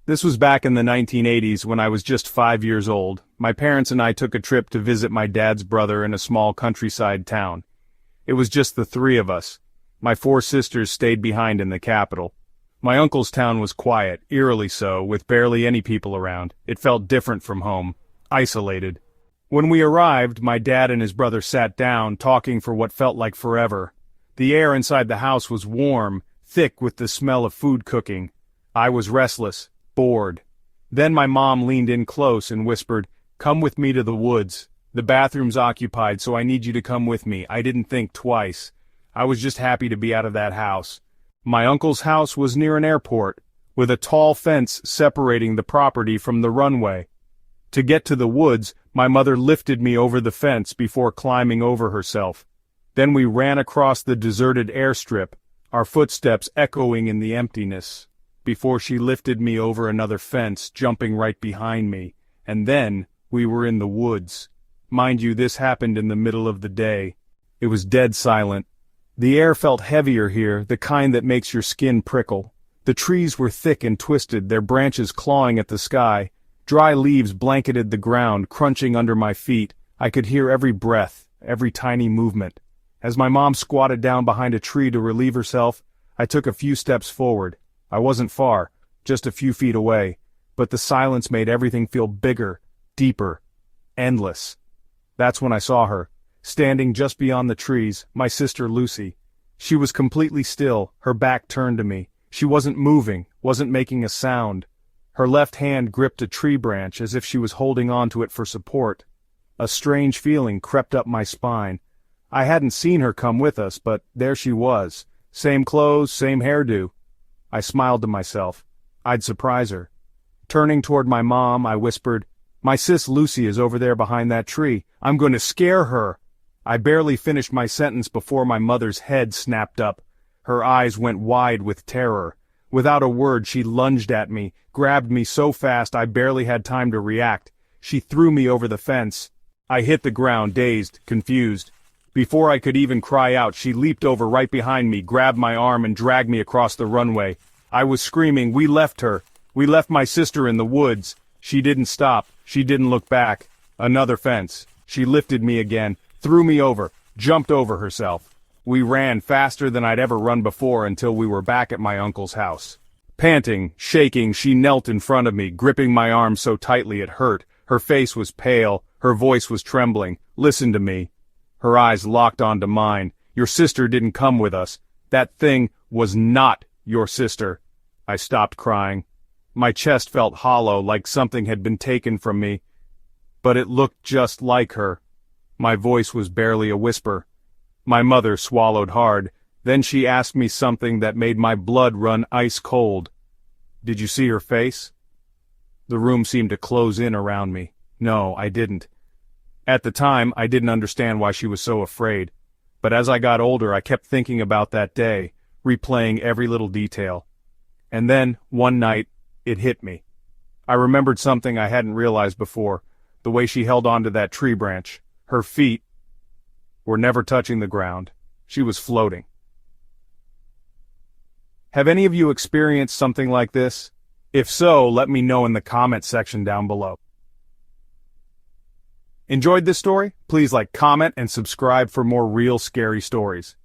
This was back in the 1980s when I was just 5 years old. My parents and I took a trip to visit my dad's brother in a small countryside town. It was just the three of us. My four sisters stayed behind in the capital. My uncle's town was quiet, eerily so, with barely any people around. It felt different from home, isolated. When we arrived, my dad and his brother sat down, talking for what felt like forever. The air inside the house was warm, thick with the smell of food cooking. I was restless, bored. Then my mom leaned in close and whispered, "Come with me to the woods. The bathroom's occupied, so I need you to come with me." I didn't think twice. I was just happy to be out of that house. My uncle's house was near an airport, with a tall fence separating the property from the runway. To get to the woods, my mother lifted me over the fence before climbing over herself. Then we ran across the deserted airstrip, our footsteps echoing in the emptiness, before she lifted me over another fence, jumping right behind me, and then we were in the woods. Mind you, this happened in the middle of the day. It was dead silent. The air felt heavier here, the kind that makes your skin prickle. The trees were thick and twisted, their branches clawing at the sky. Dry leaves blanketed the ground, crunching under my feet. I could hear every breath, every tiny movement. As my mom squatted down behind a tree to relieve herself, I took a few steps forward. I wasn't far, just a few feet away, but the silence made everything feel bigger, deeper, endless. That's when I saw her. Standing just beyond the trees, my sister Lucy. She was completely still, her back turned to me. She wasn't moving, wasn't making a sound. Her left hand gripped a tree branch as if she was holding on to it for support. A strange feeling crept up my spine. I hadn't seen her come with us, but there she was. Same clothes, same hairdo. I smiled to myself. I'd surprise her. Turning toward my mom, I whispered, "My sis Lucy is over there behind that tree. I'm going to scare her." I barely finished my sentence before my mother's head snapped up. Her eyes went wide with terror. Without a word, she lunged at me, grabbed me so fast I barely had time to react. She threw me over the fence. I hit the ground, dazed, confused. Before I could even cry out, she leaped over right behind me, grabbed my arm and dragged me across the runway. I was screaming, "We left her. We left my sister in the woods." She didn't stop. She didn't look back. Another fence. She lifted me again, threw me over, jumped over herself. We ran faster than I'd ever run before until we were back at my uncle's house. Panting, shaking, she knelt in front of me, gripping my arm so tightly it hurt. Her face was pale, her voice was trembling. "Listen to me." Her eyes locked onto mine. "Your sister didn't come with us. That thing was not your sister." I stopped crying. My chest felt hollow, like something had been taken from me. But it looked just like her. My voice was barely a whisper. My mother swallowed hard. Then she asked me something that made my blood run ice cold. "Did you see her face?" The room seemed to close in around me. No, I didn't. At the time, I didn't understand why she was so afraid. But as I got older, I kept thinking about that day, replaying every little detail. And then, one night, it hit me. I remembered something I hadn't realized before, the way she held onto that tree branch. Her feet were never touching the ground. She was floating. Have any of you experienced something like this? If so, let me know in the comment section down below. Enjoyed this story? Please comment and subscribe for more real scary stories.